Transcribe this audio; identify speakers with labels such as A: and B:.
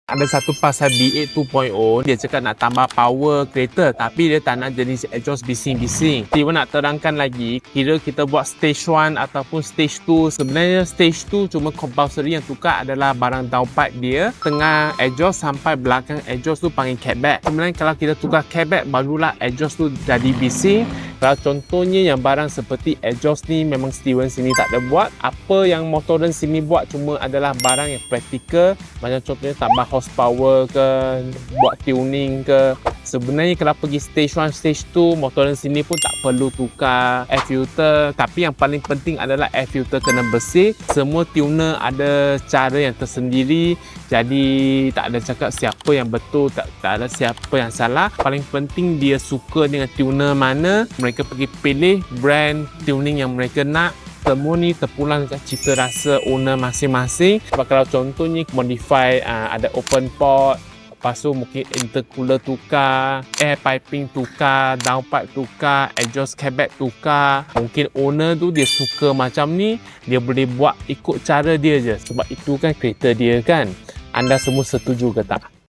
A: Ada satu pasal B8 2.0, dia cakap nak tambah power kereta tapi dia tak nak jenis exhaust bising-bising. Tiba nak terangkan lagi, kira kita buat stage 1 ataupun stage 2. Sebenarnya stage 2 cuma compulsory yang tukar adalah barang downpipe dia, tengah exhaust sampai belakang exhaust tu panggil catback. Sebenarnya kalau kita tukar catback barulah exhaust tu jadi bising. Kalau contohnya yang barang seperti exhaust ni memang Stevens sini tak ada buat. Apa yang Motoren sini buat cuma adalah barang yang praktikal, macam contohnya tambah horsepower ke, buat tuning ke. Sebenarnya kalau pergi stage 1, stage 2, Motoren sini pun tak perlu tukar air filter. Tapi yang paling penting adalah air filter kena bersih. Semua tuner ada cara yang tersendiri, jadi tak ada cakap siapa yang betul, tak ada siapa yang salah. Paling penting dia suka dengan tuner mana, mereka pergi pilih brand tuning yang mereka nak. Semua ni terpulang dekat cita rasa owner masing-masing. Sebab kalau contohnya modify, ada open port, lepas tu mungkin intercooler tukar, air piping tukar, downpipe tukar, exhaust catback tukar. Mungkin owner tu dia suka macam ni, dia boleh buat ikut cara dia je. Sebab itu kan kereta dia kan. Anda semua setuju ke tak?